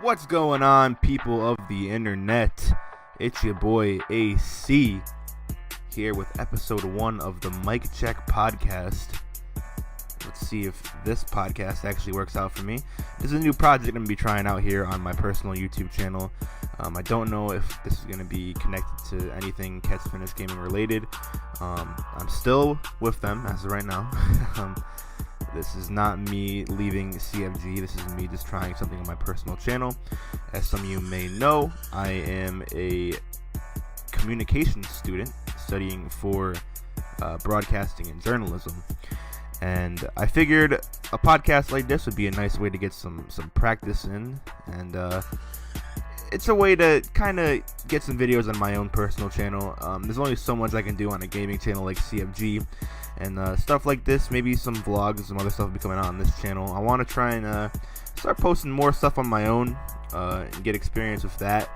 What's going on, people of the internet? It's your boy AC here with episode 1 of the Mic Check podcast. Let's see if this podcast actually works out for me. This is a new project I'm going to be trying out here on my personal YouTube channel. I don't know if this is going to be connected to anything Catch Finish Gaming related. I'm still with them as of right now. This is not me leaving CFG. This is me just trying something on my personal channel. As some of you may know, I am a communications student studying for broadcasting and journalism. And I figured a podcast like this would be a nice way to get some practice in. And it's a way to kind of get some videos on my own personal channel. There's only so much I can do on a gaming channel like CFG. And stuff like this, maybe some vlogs and some other stuff will be coming out on this channel. I want to try and start posting more stuff on my own and get experience with that.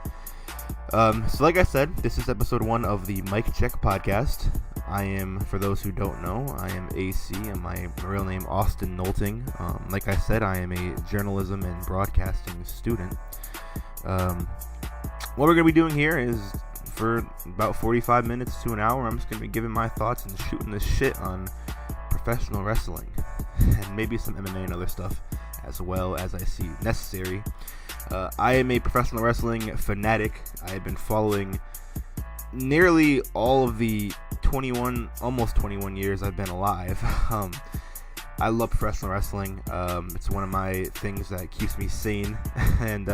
So like I said, this is episode 1 of the Mic Check podcast. I am, for those who don't know, I am AC and my real name Austin Nolting. Like I said, I am a journalism and broadcasting student. What we're going to be doing here is, for about 45 minutes to an hour, I'm just going to be giving my thoughts and shooting the shit on professional wrestling and maybe some MMA and other stuff as well as I see necessary. I am a professional wrestling fanatic. I have been following nearly all of the almost 21 years I've been alive. I love professional wrestling. It's one of my things that keeps me sane, and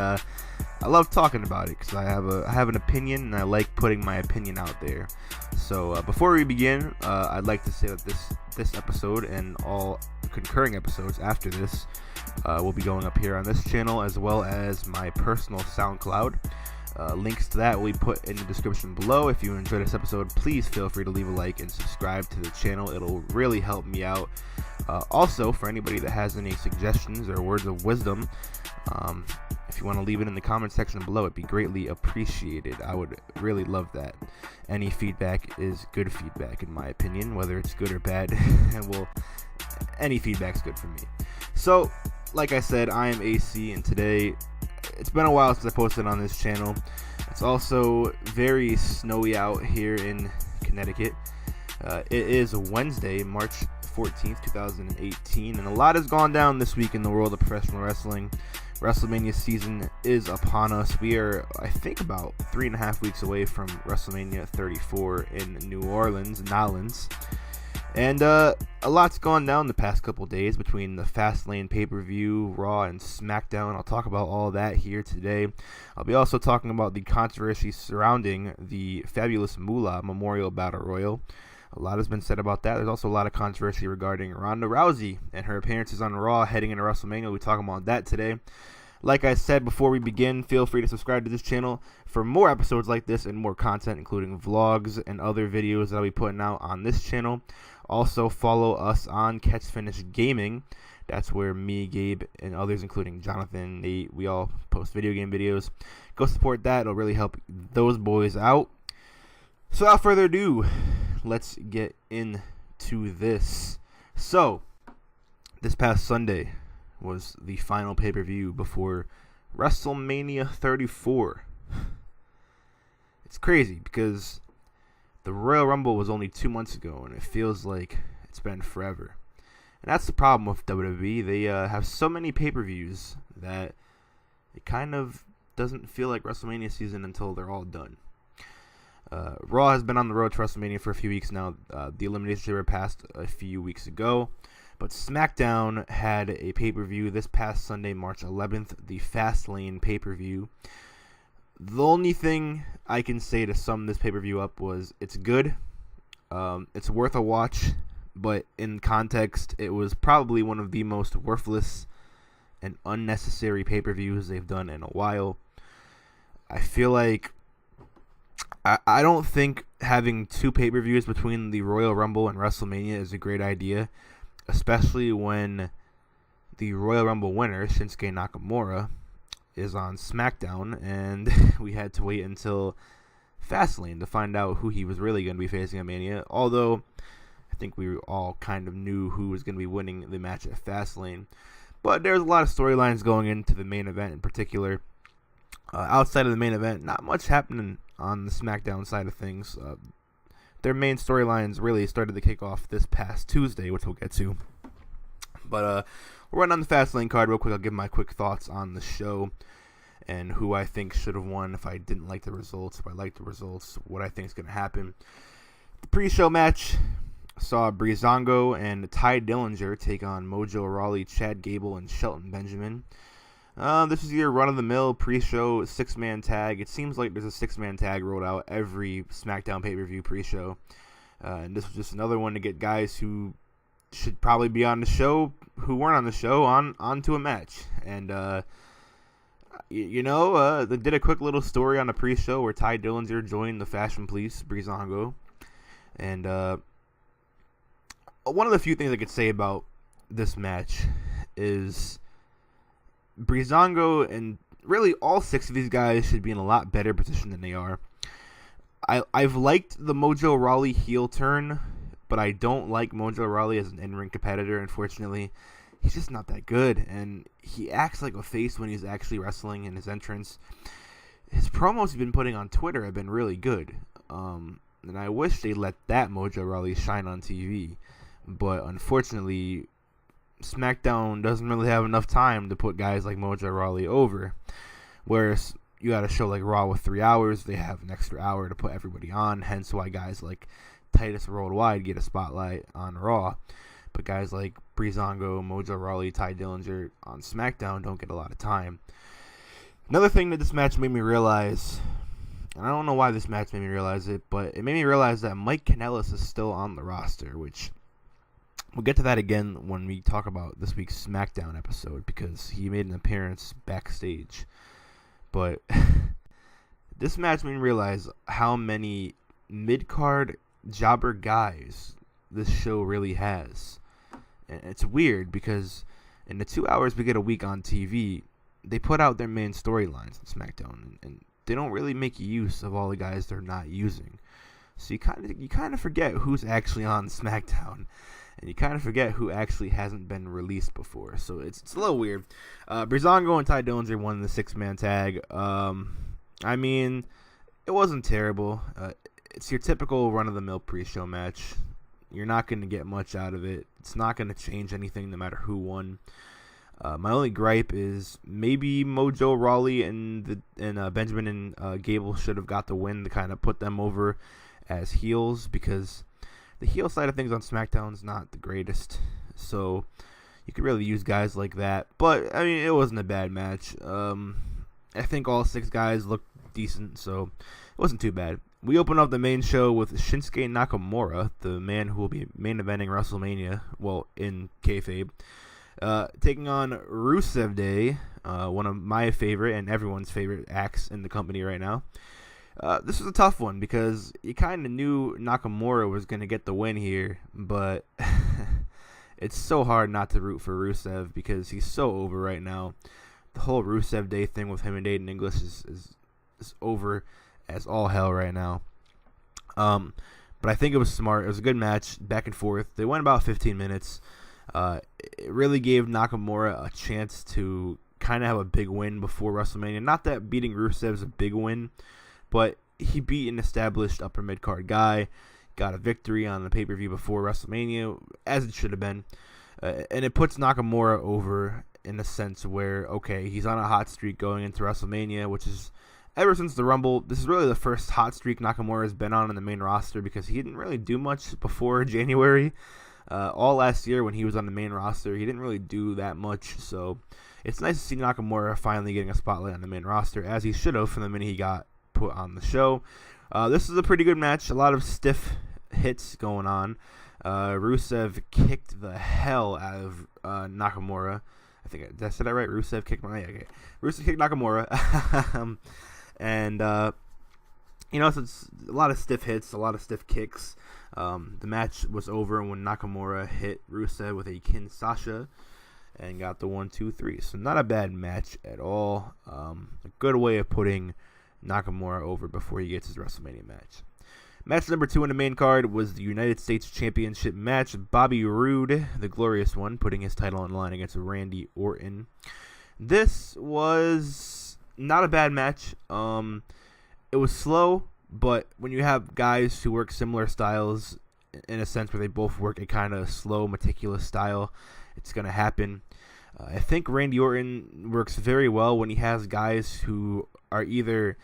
I love talking about it because I have an opinion and I like putting my opinion out there. So before we begin, I'd like to say that this episode and all concurring episodes after this will be going up here on this channel, as well as my personal Soundcloud. Links to that will be put in the description below. If you enjoyed this episode, please feel free to leave a like and subscribe to the channel. It'll really help me out. Also, for anybody that has any suggestions or words of wisdom, if you want to leave it in the comment section below, it'd be greatly appreciated. I would really love that. Any feedback is good feedback, in my opinion, whether it's good or bad. Well, any feedback's good for me. So, like I said, I am AC, and today, it's been a while since I posted on this channel. It's also very snowy out here in Connecticut. It is Wednesday, March 14th, 2018, and a lot has gone down this week in the world of professional wrestling. Wrestlemania season is upon us. We are, I think, about 3.5 weeks away from Wrestlemania 34 in New Orleans, Nolans. And a lot's gone down the past couple days between the Fastlane Pay-per-View, Raw, and SmackDown. I'll talk about all that here today. I'll be also talking about the controversy surrounding the Fabulous Moolah Memorial Battle Royal. A lot has been said about that. There's also a lot of controversy regarding Ronda Rousey and her appearances on Raw heading into WrestleMania. We'll be talking about that today. Like I said before we begin, feel free to subscribe to this channel for more episodes like this and more content, including vlogs and other videos that I'll be putting out on this channel. Also, follow us on Catch Finish Gaming. That's where me, Gabe, and others, including Jonathan, Nate, we all post video game videos. Go support that. It'll really help those boys out. So without further ado, let's get into this. So, this past Sunday was the final pay-per-view before WrestleMania 34. It's crazy because the Royal Rumble was only 2 months ago, and it feels like it's been forever. And that's the problem with WWE. They have so many pay-per-views that it kind of doesn't feel like WrestleMania season until they're all done. Raw has been on the road to WrestleMania for a few weeks now. The Elimination Chamber passed a few weeks ago. But SmackDown had a pay-per-view this past Sunday, March 11th, the Fastlane Pay-per-View. The only thing I can say to sum this pay-per-view up was it's good. It's worth a watch, but in context, it was probably one of the most worthless and unnecessary pay-per-views they've done in a while. I feel like I don't think having 2 pay-per-views between the Royal Rumble and WrestleMania is a great idea, especially when the Royal Rumble winner, Shinsuke Nakamura, is on SmackDown, and we had to wait until Fastlane to find out who he was really going to be facing at Mania, although I think we all kind of knew who was going to be winning the match at Fastlane. But there's a lot of storylines going into the main event in particular. Outside of the main event, not much happening on the SmackDown side of things. Their main storylines really started to kick off this past Tuesday, which we'll get to. But we're running on the Fastlane card real quick. I'll give my quick thoughts on the show and who I think should have won if I didn't like the results, if I liked the results, what I think is going to happen. The pre-show match saw Breezango and Ty Dillinger take on Mojo Rawley, Chad Gable, and Shelton Benjamin. This is your run-of-the-mill pre-show six-man tag. It seems like there's a six-man tag rolled out every SmackDown pay-per-view pre-show. And this was just another one to get guys who should probably be on the show, who weren't on the show, onto a match. And, they did a quick little story on the pre-show where Ty Dillinger joined the Fashion Police, Breezango. And one of the few things I could say about this match is Breezango and really all six of these guys should be in a lot better position than they are. I've liked the Mojo Rawley heel turn, but I don't like Mojo Rawley as an in-ring competitor, unfortunately. He's just not that good, and he acts like a face when he's actually wrestling in his entrance. His promos he's been putting on Twitter have been really good, and I wish they let that Mojo Rawley shine on TV, but unfortunately SmackDown doesn't really have enough time to put guys like Mojo Rawley over. Whereas you got a show like Raw with 3 hours, they have an extra hour to put everybody on, hence why guys like Titus Worldwide get a spotlight on Raw. But guys like Breezango, Mojo Rawley, Ty Dillinger on SmackDown don't get a lot of time. Another thing that this match made me realize, and I don't know why this match made me realize it, but it made me realize that Mike Kanellis is still on the roster, which we'll get to that again when we talk about this week's SmackDown episode, because he made an appearance backstage. But this match made me realize how many mid-card jobber guys this show really has. And it's weird because in the 2 hours we get a week on TV, they put out their main storylines on SmackDown, and they don't really make use of all the guys they're not using. So you kind of forget who's actually on SmackDown. And you kind of forget who actually hasn't been released before. So it's a little weird. Breezango and Ty Dillinger won the six-man tag. I mean, it wasn't terrible. It's your typical run-of-the-mill pre-show match. You're not going to get much out of it. It's not going to change anything no matter who won. My only gripe is maybe Mojo Rawley and Benjamin and Gable should have got the win to kind of put them over as heels, because the heel side of things on SmackDown is not the greatest, so you could really use guys like that. But, I mean, it wasn't a bad match. I think all six guys looked decent, so it wasn't too bad. We open up the main show with Shinsuke Nakamura, the man who will be main eventing WrestleMania, well, in kayfabe, taking on Rusev Day, one of my favorite and everyone's favorite acts in the company right now. This was a tough one because you kind of knew Nakamura was going to get the win here, but it's so hard not to root for Rusev because he's so over right now. The whole Rusev Day thing with him and Aiden English is over as all hell right now. But I think it was smart. It was a good match, back and forth. They went about 15 minutes. It really gave Nakamura a chance to kind of have a big win before WrestleMania. Not that beating Rusev is a big win, but he beat an established upper mid-card guy, got a victory on the pay-per-view before WrestleMania, as it should have been. And it puts Nakamura over in a sense where, okay, he's on a hot streak going into WrestleMania, which is, ever since the Rumble, this is really the first hot streak Nakamura has been on in the main roster because he didn't really do much before January. All last year when he was on the main roster, he didn't really do that much. So it's nice to see Nakamura finally getting a spotlight on the main roster, as he should have from the minute he got put on the show. This is a pretty good match. A lot of stiff hits going on. Rusev kicked the hell out of Nakamura. I think did I say that right? Rusev kicked Rusev kicked Nakamura. And it's a lot of stiff hits, a lot of stiff kicks. The match was over when Nakamura hit Rusev with a Kinshasa and got the 1-2-3. So not a bad match at all. A good way of putting Nakamura over before he gets his WrestleMania match. Match number 2 on the main card was the United States Championship match. Bobby Roode, the glorious one, putting his title on the line against Randy Orton. This was not a bad match. It was slow, but when you have guys who work similar styles, in a sense where they both work a kind of slow, meticulous style, it's going to happen. I think Randy Orton works very well when he has guys who are either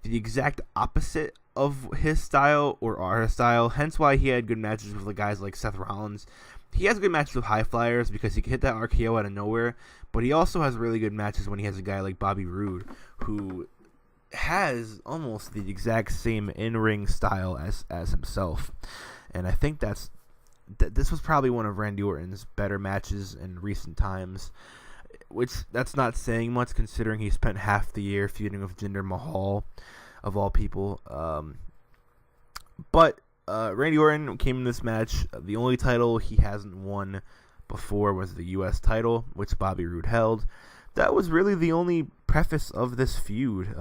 the exact opposite of his style or our style, hence why he had good matches with the guys like Seth Rollins. He has good matches with high flyers because he can hit that RKO out of nowhere, but he also has really good matches when he has a guy like Bobby Roode, who has almost the exact same in-ring style as himself. And I think this was probably one of Randy Orton's better matches in recent times, which that's not saying much considering he spent half the year feuding with Jinder Mahal, of all people. But Randy Orton came in this match. The only title he hasn't won before was the U.S. title, which Bobby Roode held. That was really the only preface of this feud.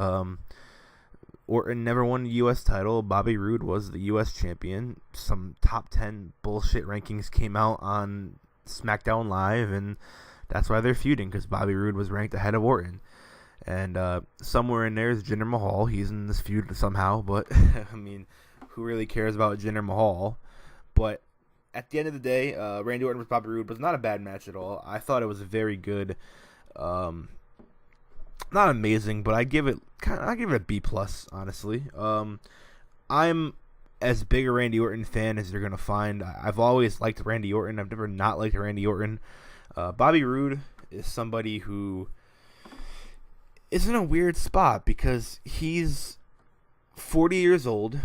Orton never won the U.S. title. Bobby Roode was the U.S. champion. Some top 10 bullshit rankings came out on SmackDown Live, and that's why they're feuding, because Bobby Roode was ranked ahead of Orton. And somewhere in there is Jinder Mahal. He's in this feud somehow, but I mean, who really cares about Jinder Mahal? But at the end of the day, Randy Orton with Bobby Roode was not a bad match at all. I thought it was very good. Not amazing, but I give it a B plus, honestly. I'm as big a Randy Orton fan as you're gonna find. I've always liked Randy Orton. I've never not liked Randy Orton. Bobby Roode is somebody who is in a weird spot because he's 40 years old.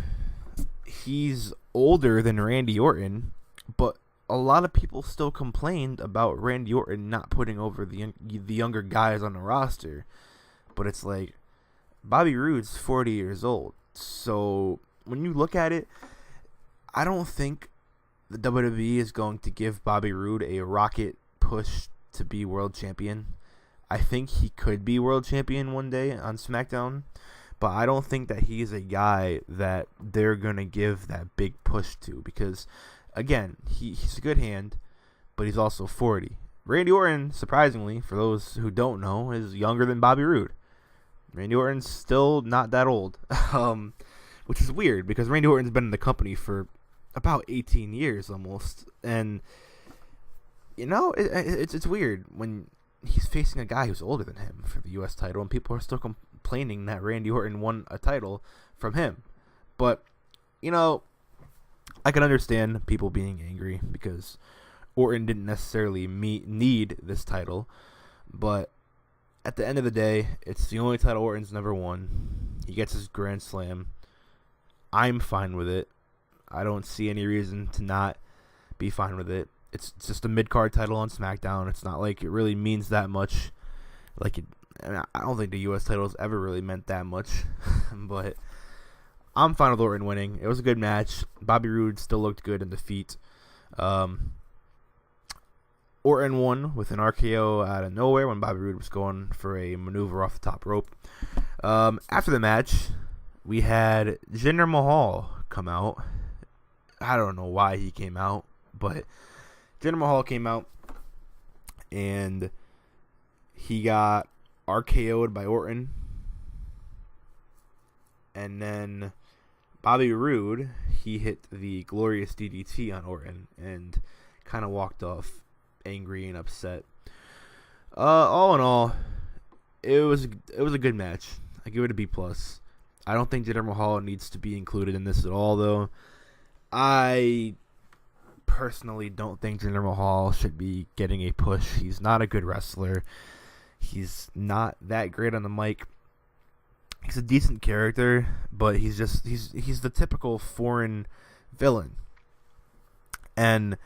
He's older than Randy Orton, but a lot of people still complained about Randy Orton not putting over the younger guys on the roster. But it's like, Bobby Roode's 40 years old. So when you look at it, I don't think the WWE is going to give Bobby Roode a rocket push to be world champion. I think he could be world champion one day on SmackDown, but I don't think that he's a guy that they're going to give that big push to because, again, he's a good hand, but he's also 40. Randy Orton, surprisingly, for those who don't know, is younger than Bobby Roode. Randy Orton's still not that old, which is weird because Randy Orton's been in the company for about 18 years almost, and you know it's weird when he's facing a guy who's older than him for the U.S. title, and people are still complaining that Randy Orton won a title from him. But you know, I can understand people being angry because Orton didn't necessarily need this title, but at the end of the day, it's the only title Orton's never won. He gets his Grand Slam. I'm fine with it. I don't see any reason to not be fine with it. It's just a mid-card title on SmackDown. It's not like it really means that much. I don't think the U.S. title has ever really meant that much. But I'm fine with Orton winning. It was a good match. Bobby Roode still looked good in defeat. Orton won with an RKO out of nowhere when Bobby Roode was going for a maneuver off the top rope. After the match, we had Jinder Mahal come out. I don't know why he came out, but Jinder Mahal came out, and he got RKO'd by Orton. And then Bobby Roode, he hit the glorious DDT on Orton and kind of walked off angry and upset. All in all, it was a good match. I give it a B plus. I don't think Jinder Mahal needs to be included in this at all, though. I personally don't think Jinder Mahal should be getting a push. He's not a good wrestler. He's not that great on the mic. He's a decent character, but he's the typical foreign villain. And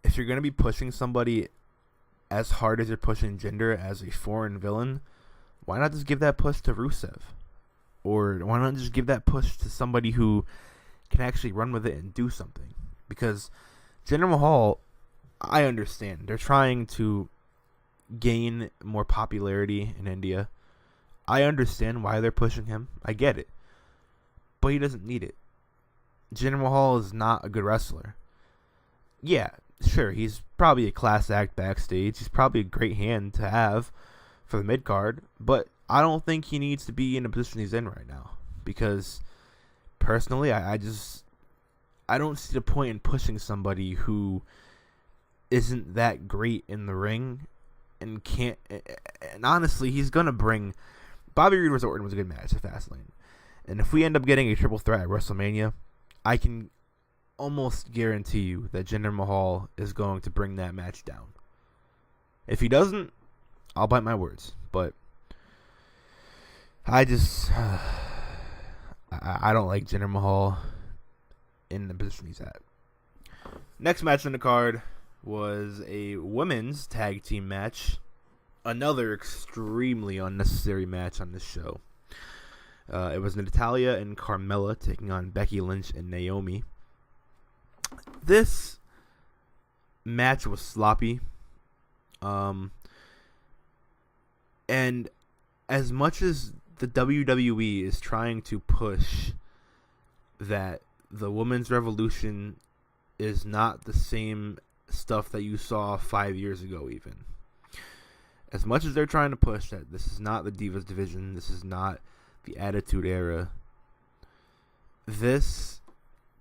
if you're going to be pushing somebody as hard as you're pushing Jinder as a foreign villain, why not just give that push to Rusev? Or why not just give that push to somebody who can actually run with it and do something? Because Jinder Mahal, I understand. They're trying to gain more popularity in India. I understand why they're pushing him. I get it. But he doesn't need it. Jinder Mahal is not a good wrestler. Yeah, sure, he's probably a class act backstage. He's probably a great hand to have for the mid-card. But I don't think he needs to be in the position he's in right now. Because, personally, I don't see the point in pushing somebody who isn't that great in the ring and can't. And honestly, he's going to bring. Bobby Roode vs. Orton was a good match at Fastlane. And if we end up getting a triple threat at WrestleMania, I can almost guarantee you that Jinder Mahal is going to bring that match down. If he doesn't, I'll bite my words. But I just I don't like Jinder Mahal in the position he's at. Next match on the card was a women's tag team match. Another extremely unnecessary match on this show. It was Natalya and Carmela taking on Becky Lynch and Naomi. This match was sloppy. And as much as the WWE is trying to push that the women's revolution is not the same stuff that you saw 5 years ago even. As much as they're trying to push that this is not the Divas division, this is not the Attitude Era, this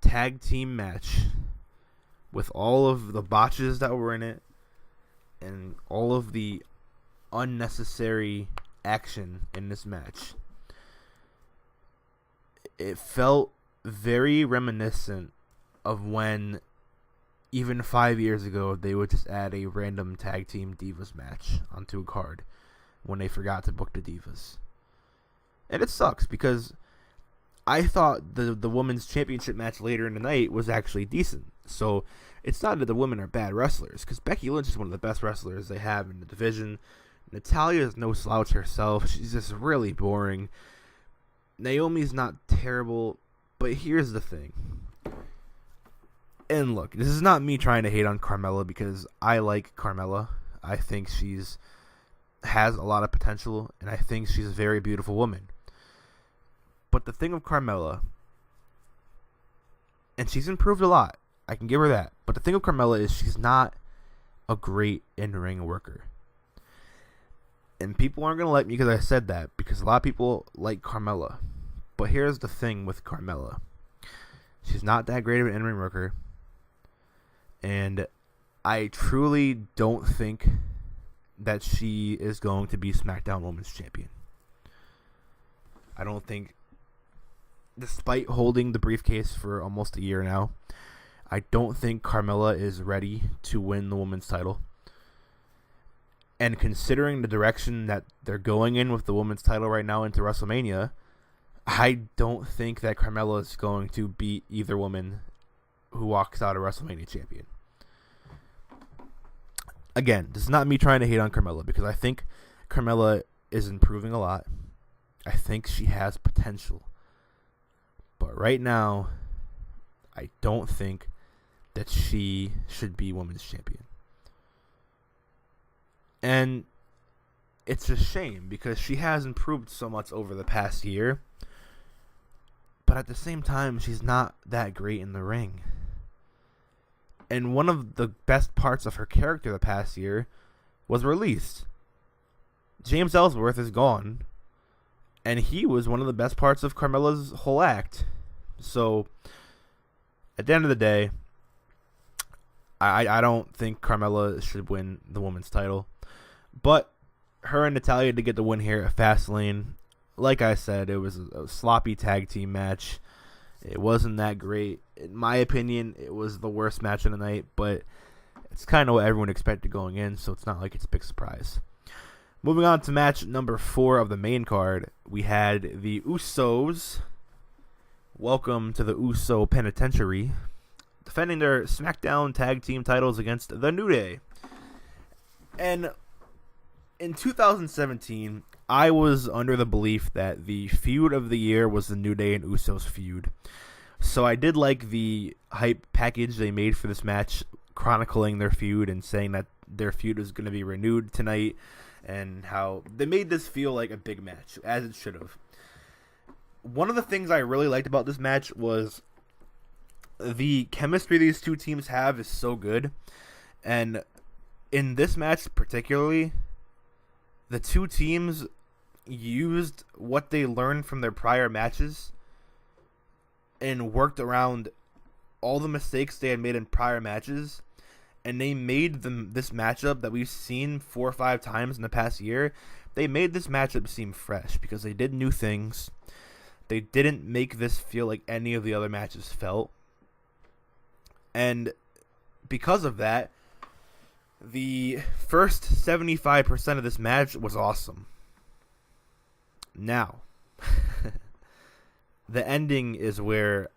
tag team match with all of the botches that were in it and all of the unnecessary action in this match, it felt very reminiscent of when even 5 years ago they would just add a random tag team Divas match onto a card when they forgot to book the Divas. And it sucks because I thought the women's championship match later in the night was actually decent. So it's not that the women are bad wrestlers, because Becky Lynch is one of the best wrestlers they have in the division. Natalya is no slouch herself. She's just really boring. Naomi's not terrible, but here's the thing. And look, this is not me trying to hate on Carmela, because I like Carmela. I think has a lot of potential, and I think she's a very beautiful woman. But the thing with Carmela, and she's improved a lot, I can give her that. But the thing with Carmela is she's not a great in-ring worker. And people aren't going to like me because I said that, because a lot of people like Carmela. But here's the thing with Carmela. She's not that great of an in-ring worker. And I truly don't think that she is going to be SmackDown Women's Champion. I don't think, despite holding the briefcase for almost a year now, I don't think Carmela is ready to win the women's title. And considering the direction that they're going in with the women's title right now into WrestleMania, I don't think that Carmela is going to beat either woman who walks out a WrestleMania champion. Again, this is not me trying to hate on Carmela, because I think Carmela is improving a lot. I think she has potential. But right now, I don't think that she should be women's champion. And it's a shame, because she has improved so much over the past year. But at the same time, she's not that great in the ring. And one of the best parts of her character the past year was released. James Ellsworth is gone. And he was one of the best parts of Carmella's whole act. So, at the end of the day, I don't think Carmela should win the women's title. But her and Natalya to get the win here at Fastlane. Like I said, it was a sloppy tag team match. It wasn't that great. In my opinion, it was the worst match of the night, but it's kind of what everyone expected going in, so it's not like it's a big surprise. Moving on to match number 4 of the main card, we had the Usos. Welcome to the Uso Penitentiary. Defending their SmackDown tag team titles against The New Day. And in 2017, I was under the belief that the feud of the year was the New Day and Usos feud. So I did like the hype package they made for this match, chronicling their feud and saying that their feud was going to be renewed tonight, and how they made this feel like a big match, as it should have. One of the things I really liked about this match was the chemistry these two teams have is so good. And in this match particularly, the two teams, used what they learned from their prior matches and worked around all the mistakes they had made in prior matches, and they made this matchup that we've seen 4 or 5 times in the past year. They made this matchup seem fresh because they did new things. They didn't make this feel like any of the other matches felt. And because of that, the first 75% of this match was awesome. Now, the ending is where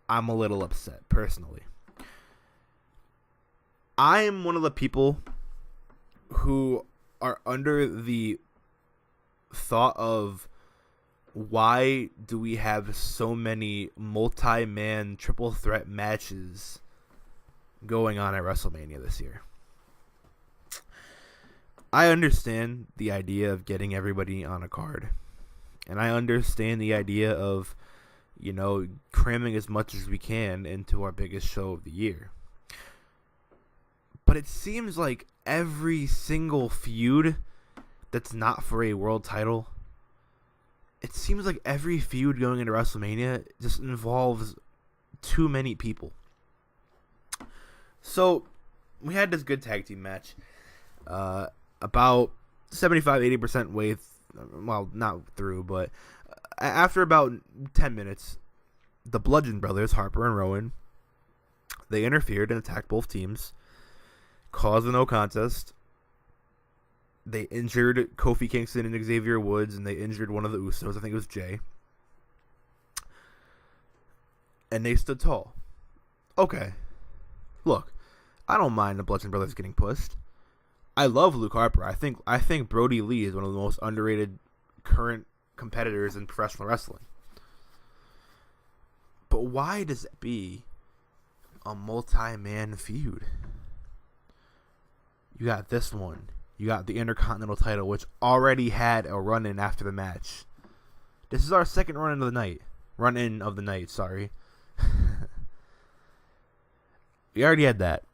I'm a little upset, personally. I'm one of the people who are under the thought of, why do we have so many multi-man triple threat matches going on at WrestleMania this year? I understand the idea of getting everybody on a card. And I understand the idea of, cramming as much as we can into our biggest show of the year. But it seems like every single feud that's not for a world title, it seems like every feud going into WrestleMania just involves too many people. So, we had this good tag team match. About 75-80% way, not through, but after about 10 minutes, the Bludgeon Brothers, Harper and Rowan, they interfered and attacked both teams, caused a no contest. They injured Kofi Kingston and Xavier Woods, and they injured one of the Usos, I think it was Jay. And they stood tall. Okay. Look, I don't mind the Bludgeon Brothers getting pushed. I love Luke Harper. I think Brody Lee is one of the most underrated current competitors in professional wrestling. But why does it be a multi-man feud? You got this one. You got the Intercontinental title, which already had a run-in after the match. This is our second run-in of the night. Run-in of the night, sorry. We already had that.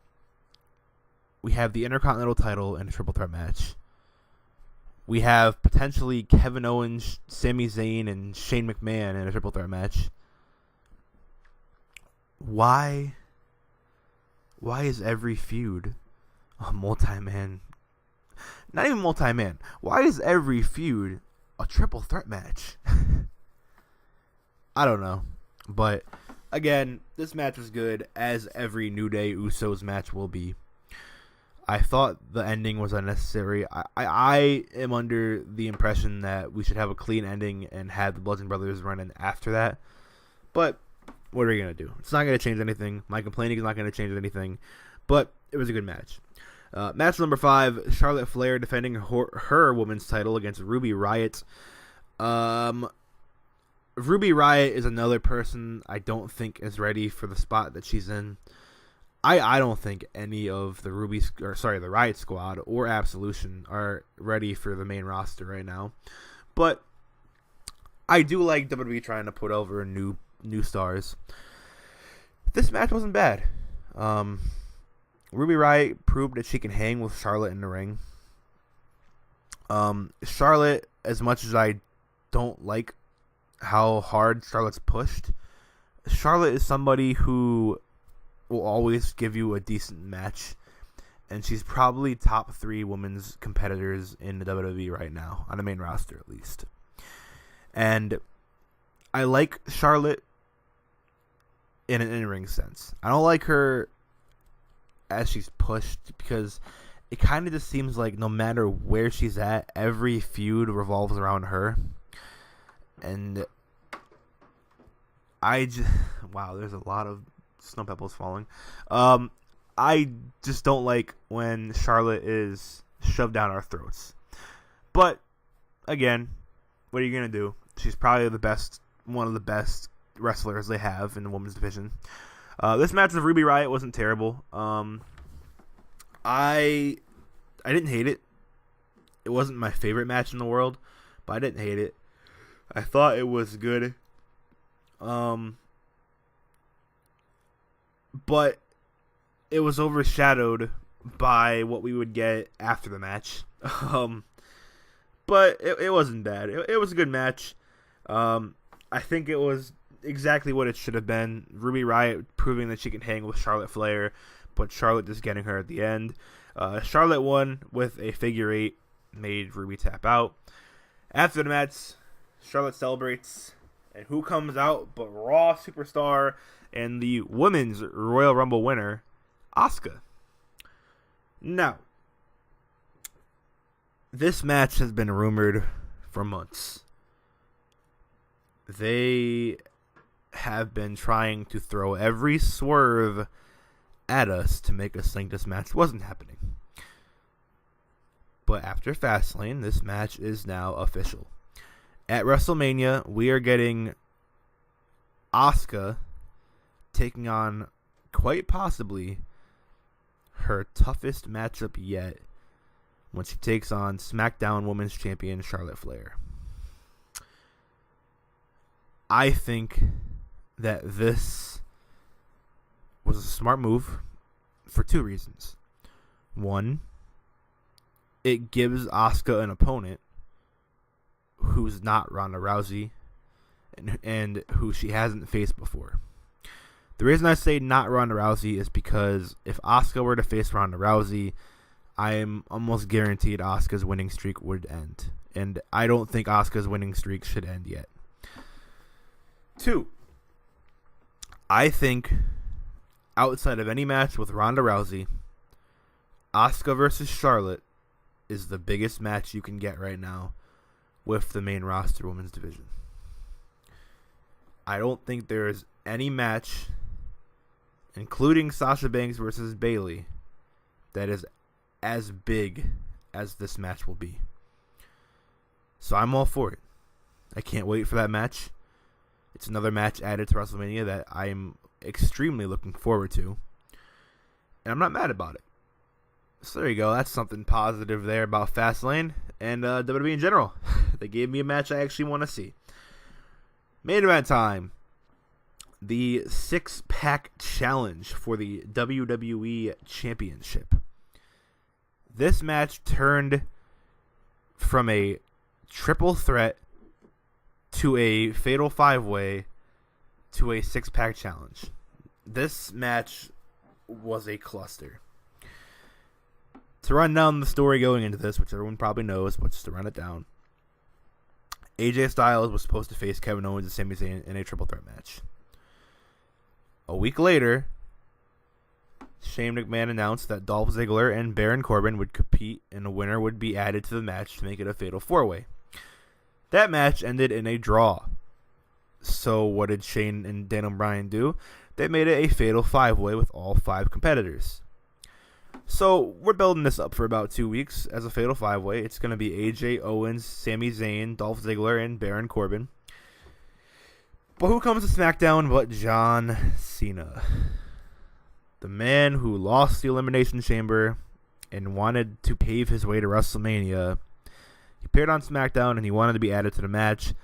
We have the Intercontinental title in a triple threat match. We have potentially Kevin Owens, Sami Zayn, and Shane McMahon in a triple threat match. Why is every feud a multi-man? Not even multi-man. Why is every feud a triple threat match? I don't know. But, again, this match was good, as every New Day Usos match will be. I thought the ending was unnecessary. I am under the impression that we should have a clean ending and have the Bludgeon Brothers run in after that. But what are you going to do? It's not going to change anything. My complaining is not going to change anything. But it was a good match. Match number 5, Charlotte Flair defending her women's title against Ruby Riott. Ruby Riott is another person I don't think is ready for the spot that she's in. I don't think any of the the Riott Squad or Absolution are ready for the main roster right now. But I do like WWE trying to put over new stars. This match wasn't bad. Ruby Riott proved that she can hang with Charlotte in the ring. Charlotte, as much as I don't like how hard Charlotte's pushed, Charlotte is somebody who will always give you a decent match, and she's probably top 3 women's competitors in the WWE right now, on the main roster at least. And I like Charlotte in an in-ring sense. I don't like her as she's pushed, because it kind of just seems like no matter where she's at, every feud revolves around her. And wow, there's a lot of snow pebbles falling. I just don't like when Charlotte is shoved down our throats. But again, what are you gonna do? She's probably one of the best wrestlers they have in the women's division. This match with Ruby Riott wasn't terrible. I didn't hate it. It wasn't my favorite match in the world, but I didn't hate it. I thought it was good. But it was overshadowed by what we would get after the match. But but it wasn't bad. It was a good match. I think it was exactly what it should have been. Ruby Riott proving that she can hang with Charlotte Flair, but Charlotte just getting her at the end. Charlotte won with a figure 8, made Ruby tap out. After the match, Charlotte celebrates, and who comes out but Raw superstar and the Women's Royal Rumble winner, Asuka. Now, this match has been rumored for months. They have been trying to throw every swerve at us to make us think this match wasn't happening. But after Fastlane, this match is now official. At WrestleMania, we are getting Asuka taking on, quite possibly, her toughest matchup yet when she takes on SmackDown Women's Champion Charlotte Flair. I think that this was a smart move for 2 reasons. One, it gives Asuka an opponent who's not Ronda Rousey and who she hasn't faced before. The reason I say not Ronda Rousey is because if Asuka were to face Ronda Rousey, I am almost guaranteed Asuka's winning streak would end. And I don't think Asuka's winning streak should end yet. 2, I think outside of any match with Ronda Rousey, Asuka versus Charlotte is the biggest match you can get right now with the main roster women's division. I don't think there is any match, including Sasha Banks versus Bayley, that is as big as this match will be. So I'm all for it. I can't wait for that match. It's another match added to WrestleMania that I'm extremely looking forward to. And I'm not mad about it. So there you go. That's something positive there about Fastlane and WWE in general. They gave me a match I actually want to see. Main event time. The 6-pack challenge for the WWE Championship. This match turned from a triple threat to a fatal 5-way to a 6-pack challenge. This match was a cluster. To run down the story going into this, which everyone probably knows, but just to run it down, AJ Styles was supposed to face Kevin Owens and Sami Zayn in a triple threat match. A week later, Shane McMahon announced that Dolph Ziggler and Baron Corbin would compete, and a winner would be added to the match to make it a fatal 4-way. That match ended in a draw. So what did Shane and Daniel Bryan do? They made it a fatal 5-way with all 5 competitors. So we're building this up for about 2 weeks as a fatal 5-way. It's going to be AJ, Owens, Sami Zayn, Dolph Ziggler, and Baron Corbin. But who comes to SmackDown but John Cena? The man who lost the Elimination Chamber and wanted to pave his way to WrestleMania. He appeared on SmackDown and he wanted to be added to the match.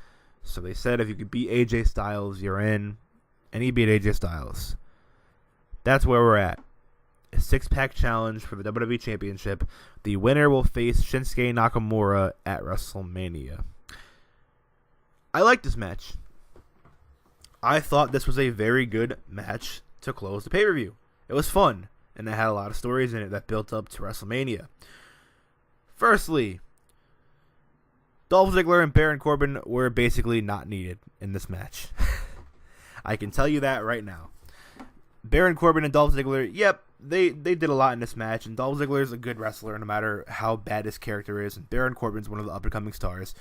So they said if you could beat AJ Styles, you're in. And he beat AJ Styles. That's where we're at. A 6-pack challenge for the WWE Championship. The winner will face Shinsuke Nakamura at WrestleMania. I like this match. I thought this was a very good match to close the pay-per-view. It was fun, and it had a lot of stories in it that built up to WrestleMania. Firstly, Dolph Ziggler and Baron Corbin were basically not needed in this match. I can tell you that right now. Baron Corbin and Dolph Ziggler, yep, they did a lot in this match, and Dolph Ziggler is a good wrestler no matter how bad his character is, and Baron Corbin's one of the up-and-coming stars.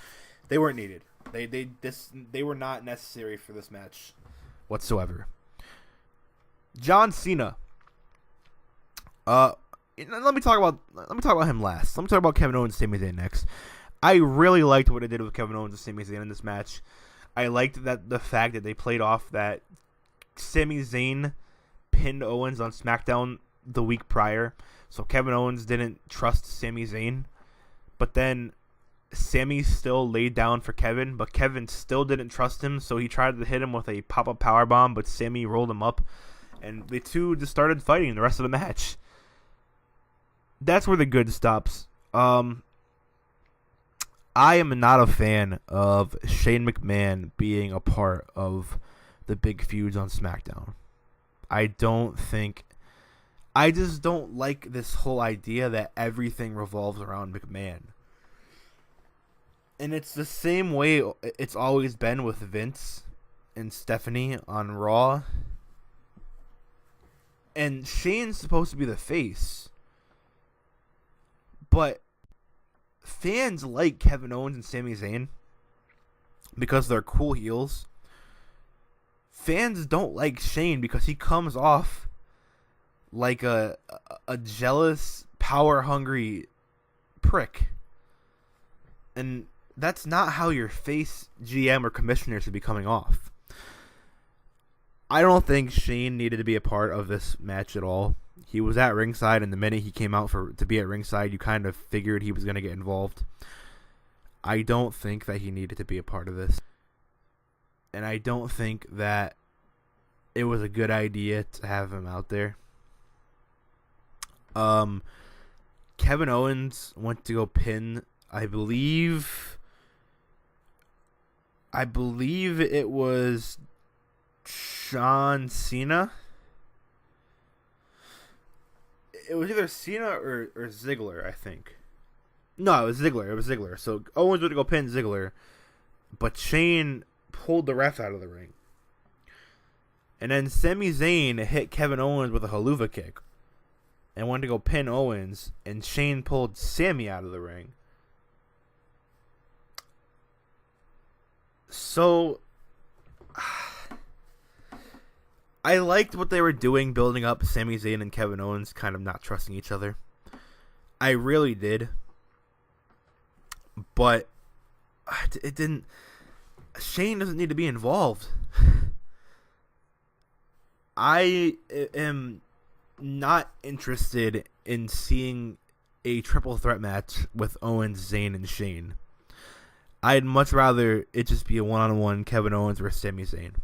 They weren't needed. They were not necessary for this match whatsoever. John Cena. Let me talk about him last. Let me talk about Kevin Owens and Sami Zayn next. I really liked what they did with Kevin Owens and Sami Zayn in this match. I liked that the fact that they played off that Sami Zayn pinned Owens on SmackDown the week prior, so Kevin Owens didn't trust Sami Zayn, but then Sami still laid down for Kevin, but Kevin still didn't trust him, so he tried to hit him with a pop-up powerbomb, but Sami rolled him up, and the two just started fighting the rest of the match. That's where the good stops. I I am not a fan of Shane McMahon being a part of the big feuds on SmackDown. I just don't like this whole idea that everything revolves around McMahon. And it's the same way it's always been with Vince and Stephanie on Raw. And Shane's supposed to be the face. But fans like Kevin Owens and Sami Zayn because they're cool heels. Fans don't like Shane because he comes off like a jealous, power-hungry prick. And that's not how your face GM or commissioner should be coming off. I don't think Shane needed to be a part of this match at all. He was at ringside, and the minute he came out to be at ringside, you kind of figured he was going to get involved. I don't think that he needed to be a part of this. And I don't think that it was a good idea to have him out there. Kevin Owens went to go pin, I believe it was John Cena. It was either Cena or Ziggler, I think. No, it was Ziggler. So Owens went to go pin Ziggler, but Shane pulled the ref out of the ring. And then Sami Zayn hit Kevin Owens with a haluva kick and went to go pin Owens, and Shane pulled Sami out of the ring. So I liked what they were doing, building up Sami Zayn and Kevin Owens kind of not trusting each other. I really did. But it didn't... Shane doesn't need to be involved. I am not interested in seeing a triple threat match with Owens, Zayn, and Shane. I'd much rather it just be a one-on-one Kevin Owens versus Sami Zayn.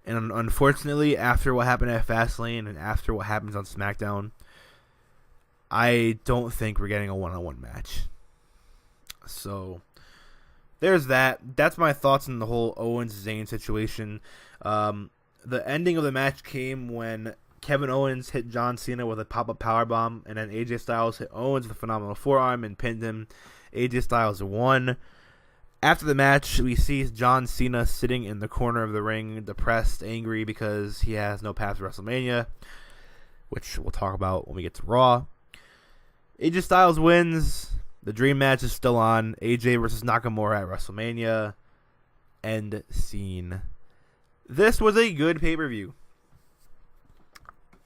And unfortunately, after what happened at Fastlane and after what happens on SmackDown, I don't think we're getting a one-on-one match. So, there's that. That's my thoughts on the whole Owens-Zayn situation. The ending of the match came when Kevin Owens hit John Cena with a pop-up powerbomb, and then AJ Styles hit Owens with a phenomenal forearm and pinned him. AJ Styles won. After the match, we see John Cena sitting in the corner of the ring, depressed, angry, because he has no path to WrestleMania, which we'll talk about when we get to Raw. AJ Styles wins. The dream match is still on. AJ versus Nakamura at WrestleMania. End scene. This was a good pay-per-view.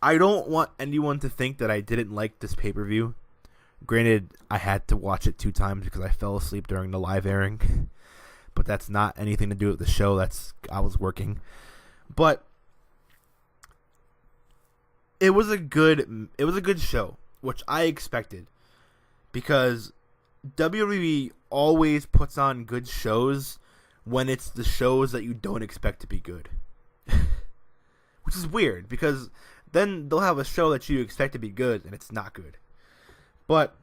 I don't want anyone to think that I didn't like this pay-per-view. Granted, I had to watch it 2 times because I fell asleep during the live airing. But that's not anything to do with the show. I was working. But it was a good show, which I expected. Because WWE always puts on good shows when it's the shows that you don't expect to be good. Which is weird, because then they'll have a show that you expect to be good and it's not good. But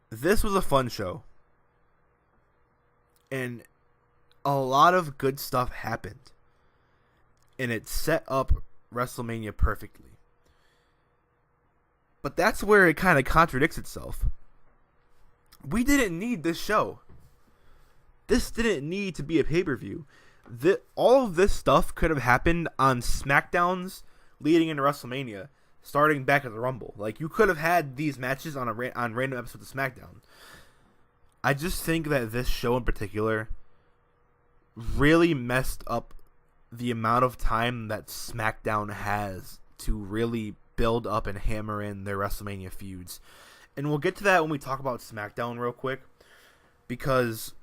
this was a fun show. And a lot of good stuff happened. And it set up WrestleMania perfectly. But that's where it kind of contradicts itself. We didn't need this show. This didn't need to be a pay-per-view. All of this stuff could have happened on SmackDowns leading into WrestleMania, starting back at the Rumble. Like, you could have had these matches on random episodes of SmackDown. I just think that this show in particular really messed up the amount of time that SmackDown has to really build up and hammer in their WrestleMania feuds. And we'll get to that when we talk about SmackDown real quick, because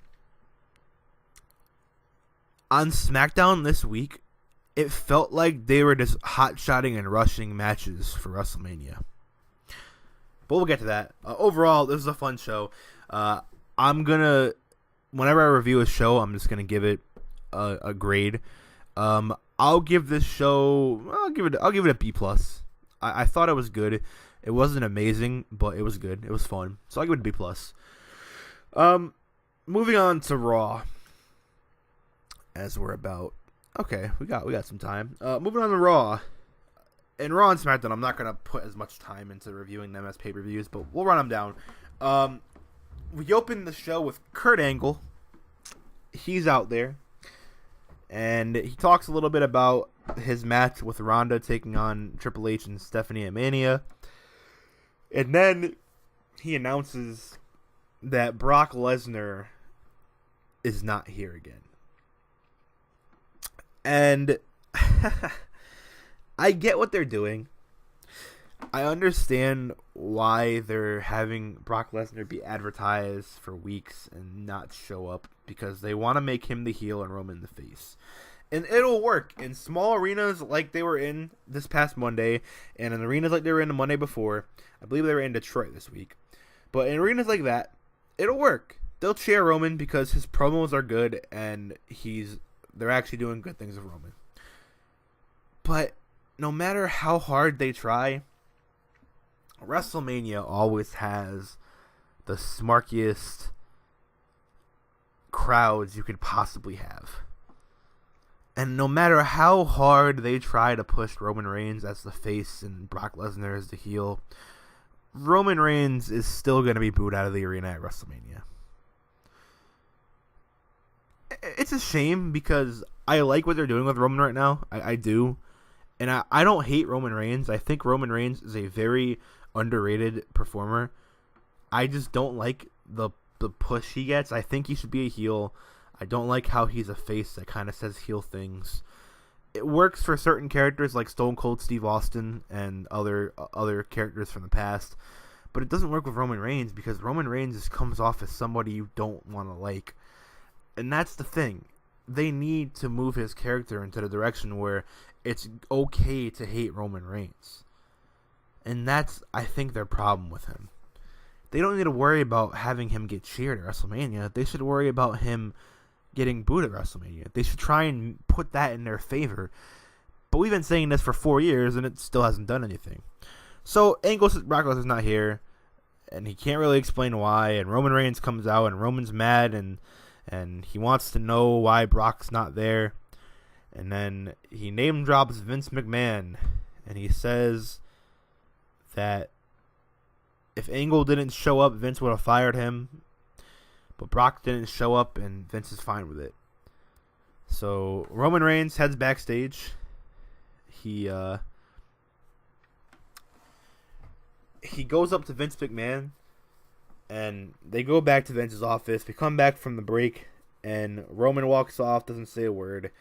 on SmackDown this week, it felt like they were just hot-shotting and rushing matches for WrestleMania. But we'll get to that. Overall, this is a fun show. Whenever I review a show, I'm just gonna give it a grade. I'll give this show, I'll give it a B+. I thought it was good. It wasn't amazing, but it was good. It was fun. So I'll give it a B+. Moving on to Raw. As we're about, okay, we got some time. Moving on to Raw. In Raw and SmackDown, I'm not gonna put as much time into reviewing them as pay-per-views, but we'll run them down. We opened the show with Kurt Angle. He's out there, and he talks a little bit about his match with Ronda taking on Triple H and Stephanie at Mania. And then he announces that Brock Lesnar is not here again. And I get what they're doing. I understand why they're having Brock Lesnar be advertised for weeks and not show up, because they want to make him the heel and Roman the face. And it'll work in small arenas like they were in this past Monday, and in arenas like they were in the Monday before. I believe they were in Detroit this week. But in arenas like that, it'll work. They'll cheer Roman because his promos are good, and they're actually doing good things with Roman. But no matter how hard they try, WrestleMania always has the smarkiest crowds you could possibly have. And no matter how hard they try to push Roman Reigns as the face and Brock Lesnar as the heel, Roman Reigns is still going to be booed out of the arena at WrestleMania. It's a shame because I like what they're doing with Roman right now. I do. And I don't hate Roman Reigns. I think Roman Reigns is a very underrated performer. I just don't like the push he gets. I think he should be a heel. I don't like how he's a face that kind of says heel things. It works for certain characters like Stone Cold Steve Austin and other characters from the past, but it doesn't work with Roman Reigns because Roman Reigns just comes off as somebody you don't want to like. And that's the thing. They need to move his character into the direction where it's okay to hate Roman Reigns. And that's, I think, their problem with him. They don't need to worry about having him get cheered at WrestleMania. They should worry about him getting booed at WrestleMania. They should try and put that in their favor. But we've been saying this for 4 years, and it still hasn't done anything. So, Angle says Brock Lesnar's not here, and he can't really explain why, and Roman Reigns comes out, and Roman's mad, and he wants to know why Brock's not there. And then he name drops Vince McMahon, and he says that if Angle didn't show up, Vince would have fired him. But Brock didn't show up, and Vince is fine with it. So Roman Reigns heads backstage. He goes up to Vince McMahon, and they go back to Vince's office. We come back from the break, and Roman walks off, doesn't say a word.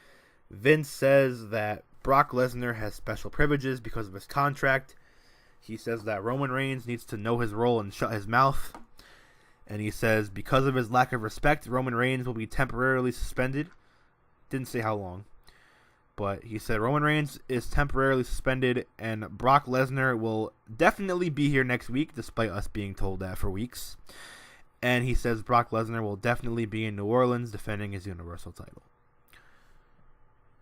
Vince says that Brock Lesnar has special privileges because of his contract. He says that Roman Reigns needs to know his role and shut his mouth. And he says because of his lack of respect, Roman Reigns will be temporarily suspended. Didn't say how long. But he said Roman Reigns is temporarily suspended, and Brock Lesnar will definitely be here next week, despite us being told that for weeks. And he says Brock Lesnar will definitely be in New Orleans defending his Universal title.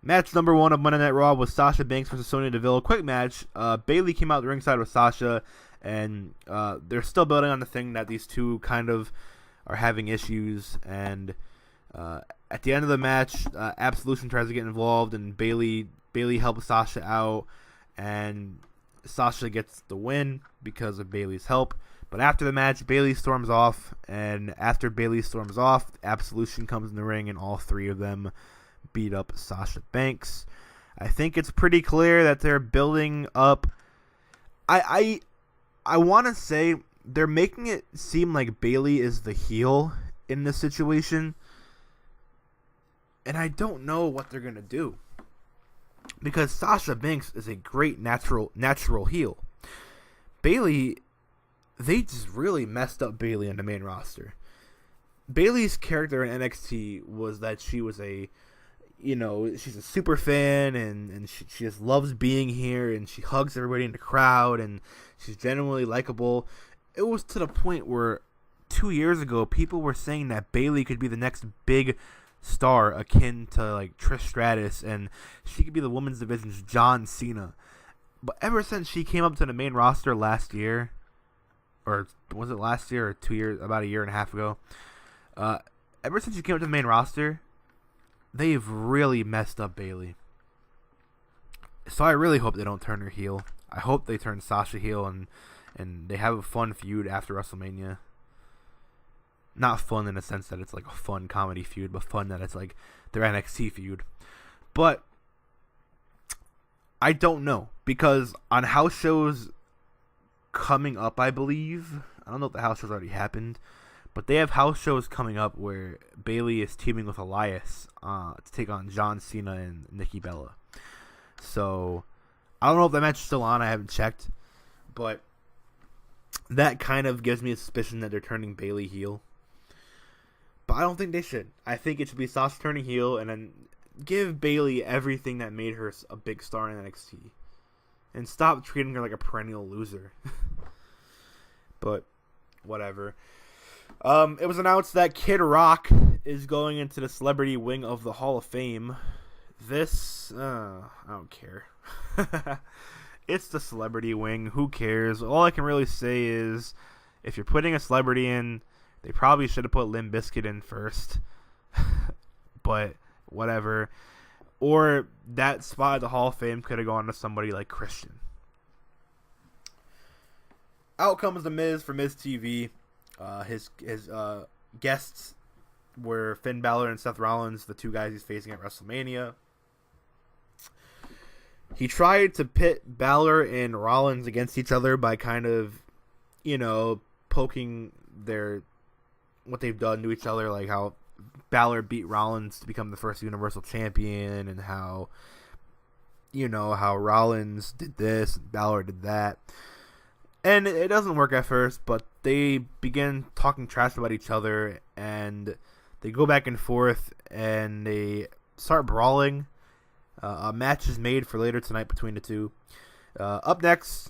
Match number 1 of Monday Night Raw was Sasha Banks versus Sonya Deville. Quick match. Bayley came out ringside with Sasha, and they're still building on the thing that these two kind of are having issues. And at the end of the match, Absolution tries to get involved, and Bayley helps Sasha out, and Sasha gets the win because of Bayley's help. But after the match, Bayley storms off, and after Bayley storms off, Absolution comes in the ring, and all three of them beat up Sasha Banks. I think it's pretty clear that they're building up. I want to say they're making it seem like Bayley is the heel in this situation, and I don't know what they're gonna do because Sasha Banks is a great natural heel. Bayley, they just really messed up Bayley on the main roster. Bayley's character in NXT was that she was she's a super fan, and she just loves being here, and she hugs everybody in the crowd, and she's genuinely likable. It was to the point where 2 years ago, people were saying that Bayley could be the next big star akin to like Trish Stratus, and she could be the women's division's John Cena. But ever since she came up to the main roster last year, or was it last year or 2 years, about a year and a half ago, Ever since she came up to the main roster, they've really messed up Bayley. So I really hope they don't turn her heel. I hope they turn Sasha heel and they have a fun feud after WrestleMania. Not fun in the sense that it's like a fun comedy feud, but fun that it's like their NXT feud. But I don't know, because on house shows coming up, I believe, I don't know if the house shows already happened, but they have house shows coming up where Bayley is teaming with Elias to take on John Cena and Nikki Bella. So I don't know if that match is still on. I haven't checked, but that kind of gives me a suspicion that they're turning Bayley heel. But I don't think they should. I think it should be Sasha turning heel and then give Bayley everything that made her a big star in NXT. And stop treating her like a perennial loser. But whatever. It was announced that Kid Rock is going into the celebrity wing of the Hall of Fame. This, I don't care. It's the celebrity wing. Who cares? All I can really say is, if you're putting a celebrity in, they probably should have put Limp Bizkit in first. But whatever. Or that spot at the Hall of Fame could have gone to somebody like Christian. Out comes The Miz for Miz TV. His guests were Finn Balor and Seth Rollins, the two guys he's facing at WrestleMania. He tried to pit Balor and Rollins against each other by kind of, poking what they've done to each other, like how Balor beat Rollins to become the first Universal Champion, and how Rollins did this and Balor did that. And it doesn't work at first, but they begin talking trash about each other, and they go back and forth, and they start brawling. A match is made for later tonight between the two. Up next,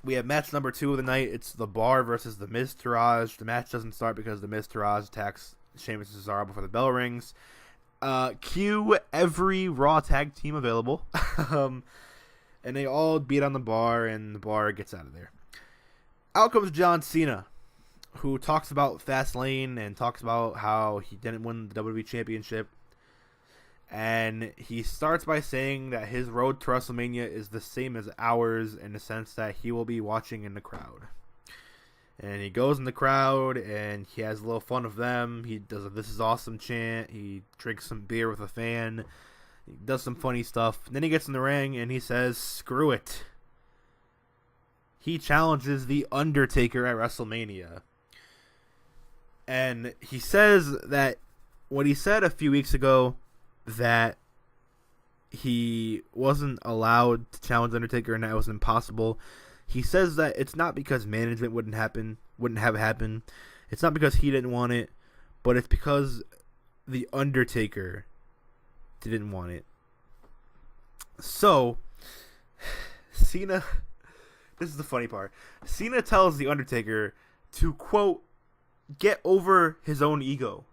we have match number 2 of the night. It's The Bar versus The Miz Taraj. The match doesn't start because The Miz Taraj attacks Sheamus and Cesaro before the bell rings. Cue every Raw tag team available. And they all beat on The Bar, and The Bar gets out of there. Out comes John Cena, who talks about Fastlane and talks about how he didn't win the WWE Championship. And he starts by saying that his road to WrestleMania is the same as ours, in the sense that he will be watching in the crowd. And he goes in the crowd, and he has a little fun with them. He does a "This is awesome" chant. He drinks some beer with a fan. He does some funny stuff. And then he gets in the ring, and he says, "Screw it." He challenges The Undertaker at WrestleMania. And he says that what he said a few weeks ago, that he wasn't allowed to challenge Undertaker and that it was impossible. He says that it's not because management wouldn't have it happen. It's not because he didn't want it, but it's because The Undertaker didn't want it. So, Cena, this is the funny part. Cena tells The Undertaker to, quote, get over his own ego.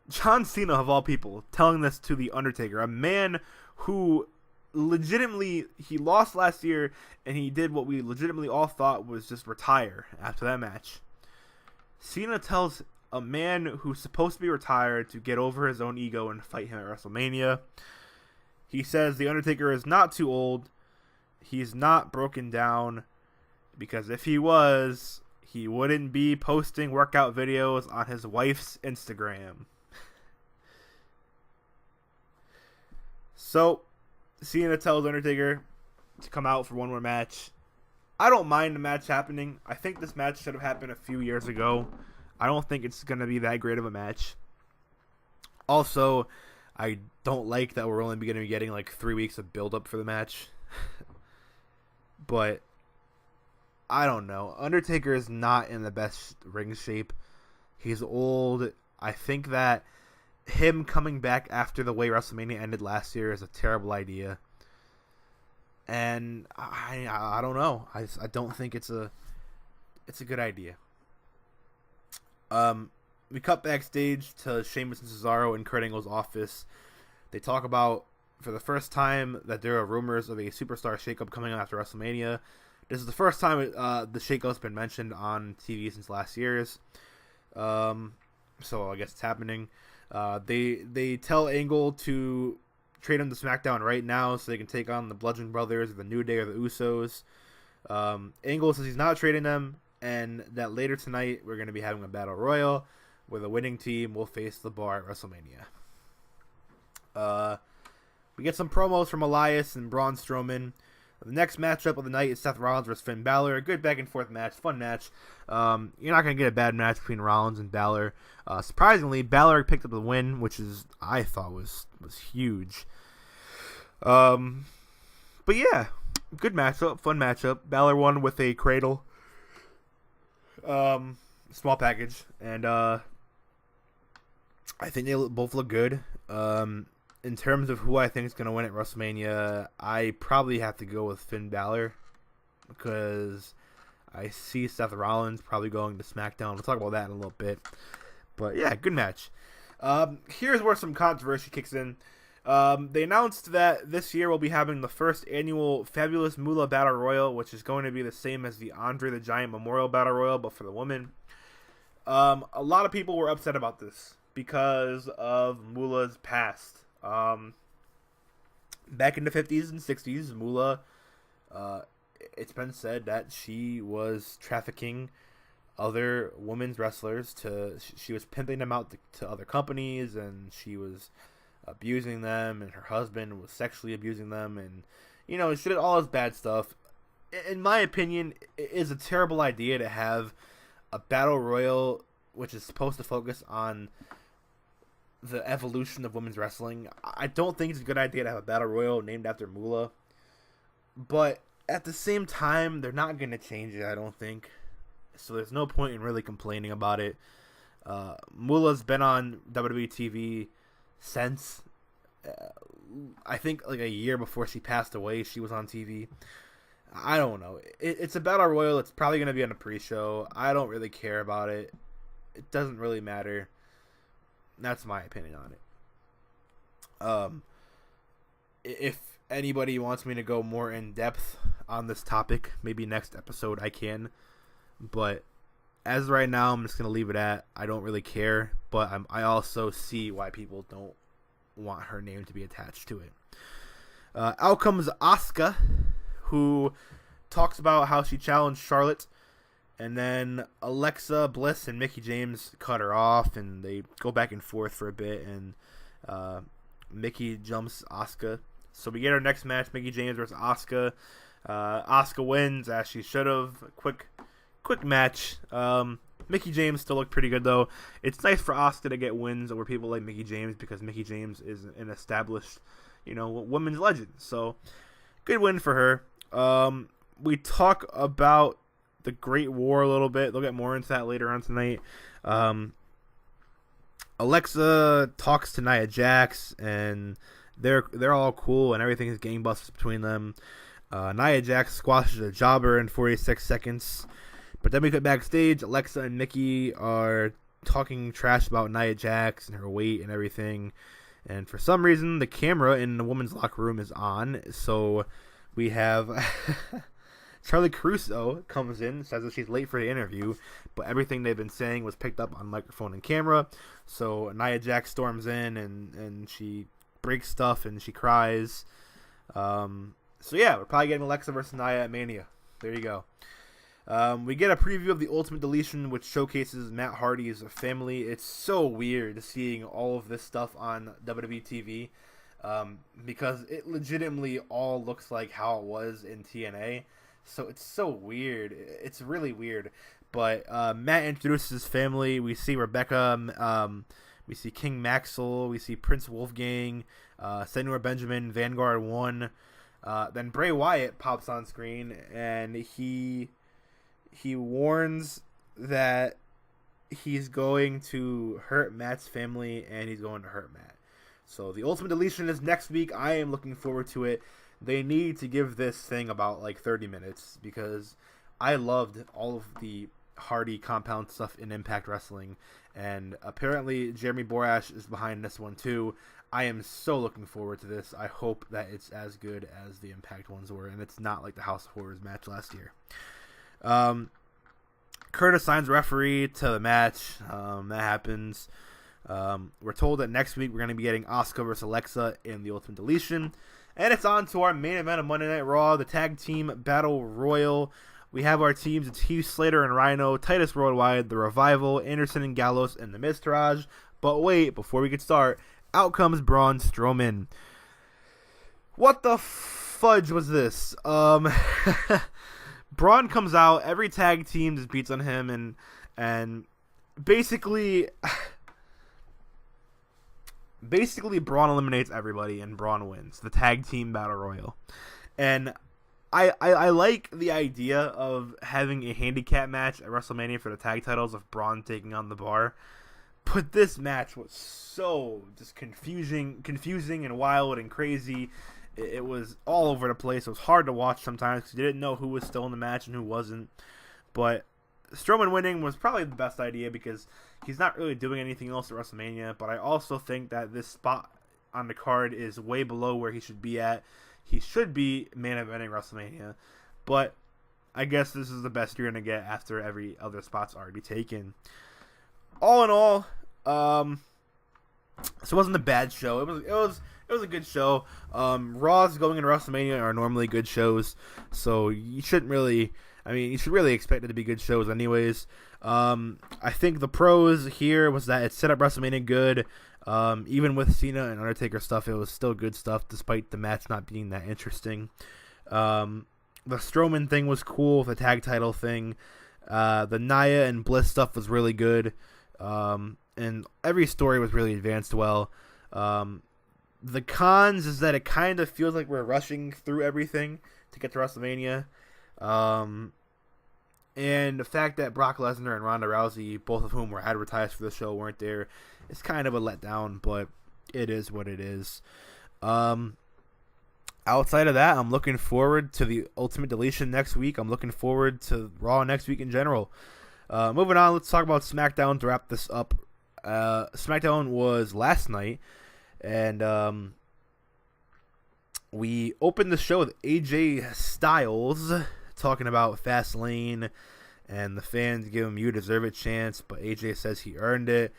John Cena, of all people, telling this to The Undertaker, a man who legitimately, he lost last year, and he did what we legitimately all thought was just retire after that match. Cena tells a man who's supposed to be retired to get over his own ego and fight him at WrestleMania. He says The Undertaker is not too old. He's not broken down, because if he was, he wouldn't be posting workout videos on his wife's Instagram. So, Cena tells Undertaker to come out for one more match. I don't mind the match happening. I think this match should have happened a few years ago. I don't think it's going to be that great of a match. Also, I don't like that we're only going to be getting like 3 weeks of build-up for the match. But, I don't know. Undertaker is not in the best ring shape. He's old. I think that him coming back after the way WrestleMania ended last year is a terrible idea. And I don't know. I don't think it's a good idea. We cut backstage to Sheamus and Cesaro in Kurt Angle's office. They talk about, for the first time, that there are rumors of a superstar shakeup coming after WrestleMania. This is the first time the shakeup's been mentioned on TV since last year's. So I guess it's happening. They tell Angle to trade him to SmackDown right now so they can take on the Bludgeon Brothers, or the New Day, or the Usos. Angle says he's not trading them, and that later tonight we're going to be having a battle royal where the winning team will face the Bar at WrestleMania. We get some promos from Elias and Braun Strowman. The next matchup of the night is Seth Rollins versus Finn Balor. A good back and forth match, fun match. You're not going to get a bad match between Rollins and Balor. Surprisingly, Balor picked up the win, which is I thought was huge. But yeah, good matchup, fun matchup. Balor won with a cradle, small package, and I think they both look good. In terms of who I think is going to win at WrestleMania, I probably have to go with Finn Balor because I see Seth Rollins probably going to SmackDown. We'll talk about that in a little bit. But yeah, good match. Here's where some controversy kicks in. They announced that this year we'll be having the first annual Fabulous Moolah Battle Royal, which is going to be the same as the Andre the Giant Memorial Battle Royal, but for the women. A lot of people were upset about this because of Moolah's past. Back in the 50s and 60s, Moolah, it's been said that she was trafficking other women's wrestlers she was pimping them out to other companies, and she was abusing them, and her husband was sexually abusing them, and, she did all this bad stuff. In my opinion, it is a terrible idea to have a battle royal which is supposed to focus on the evolution of women's wrestling. I don't think it's a good idea to have a battle royal named after Moolah, but at the same time, they're not going to change it, I don't think. So there's no point in really complaining about it. Moolah's been on WWE TV since, I think, like a year before she passed away, she was on TV. I don't know. It's a battle royal. It's probably going to be on a pre-show. I don't really care about it. It doesn't really matter. That's my opinion on it. If anybody wants me to go more in depth on this topic, maybe next episode I can. But as of right now, I'm just going to leave it at I don't really care. But I also see why people don't want her name to be attached to it. Out comes Asuka, who talks about how she challenged Charlotte. And then Alexa Bliss and Mickie James cut her off, and they go back and forth for a bit, and Mickie jumps Asuka. So we get our next match, Mickie James versus Asuka. Asuka wins, as she should have. Quick match. Mickie James still looked pretty good, though. It's nice for Asuka to get wins over people like Mickie James, because Mickie James is an established, women's legend. So, good win for her. We talk about the Great War a little bit. They'll get more into that later on tonight. Alexa talks to Nia Jax, and they're all cool, and everything is gangbusters between them. Nia Jax squashes a jobber in 46 seconds. But then we get backstage. Alexa and Mickie are talking trash about Nia Jax and her weight and everything. And for some reason, the camera in the women's locker room is on. So we have Charlie Caruso comes in, says that she's late for the interview, but everything they've been saying was picked up on microphone and camera. So Nia Jax storms in, and she breaks stuff, and she cries. So yeah, we're probably getting Alexa versus Nia at Mania. There you go. We get a preview of the Ultimate Deletion, which showcases Matt Hardy's family. It's so weird seeing all of this stuff on WWE TV, because it legitimately all looks like how it was in TNA. So it's so weird. It's really weird. But Matt introduces his family. We see Rebecca. We see King Maxwell. We see Prince Wolfgang. Senor Benjamin. Vanguard 1. Then Bray Wyatt pops on screen, and he warns that he's going to hurt Matt's family, and he's going to hurt Matt. So the Ultimate Deletion is next week. I am looking forward to it. They need to give this thing about like 30 minutes, because I loved all of the Hardy compound stuff in Impact Wrestling, and apparently Jeremy Borash is behind this one too. I am so looking forward to this. I hope that it's as good as the Impact ones were, and it's not like the House of Horrors match last year. Curtis signs referee to the match. That happens. We're told that next week we're going to be getting Asuka versus Alexa in the Ultimate Deletion. And it's on to our main event of Monday Night Raw, the Tag Team Battle Royal. We have our teams. It's Heath Slater and Rhino, Titus Worldwide, The Revival, Anderson and Gallows, and the Miztourage. But wait, before we get started, out comes Braun Strowman. What the fudge was this? Braun comes out, every tag team just beats on him, and basically Braun eliminates everybody and Braun wins the Tag Team Battle Royal. And I like the idea of having a handicap match at WrestleMania for the tag titles of Braun taking on the Bar. But this match was so just confusing and wild and crazy. It was all over the place. It was hard to watch sometimes because you didn't know who was still in the match and who wasn't. But Strowman winning was probably the best idea because he's not really doing anything else at WrestleMania. But I also think that this spot on the card is way below where he should be at. He should be main eventing WrestleMania. But I guess this is the best you're going to get after every other spot's already taken. All in all, this wasn't a bad show. It was a good show. Raws going into WrestleMania are normally good shows, so you should really expect it to be good shows anyways. I think the pros here was that it set up WrestleMania good. Even with Cena and Undertaker stuff, it was still good stuff despite the match not being that interesting. The Strowman thing was cool, the tag title thing. The Nia and Bliss stuff was really good. And every story was really advanced well. The cons is that it kind of feels like we're rushing through everything to get to WrestleMania. And the fact that Brock Lesnar and Ronda Rousey, both of whom were advertised for the show, weren't there, is kind of a letdown, but it is what it is. Outside of that, I'm looking forward to the Ultimate Deletion next week. I'm looking forward to Raw next week in general. Moving on, let's talk about SmackDown to wrap this up. SmackDown was last night, and we opened the show with AJ Styles talking about Fastlane, and the fans give him "You Deserve It" chants, but AJ says he earned it,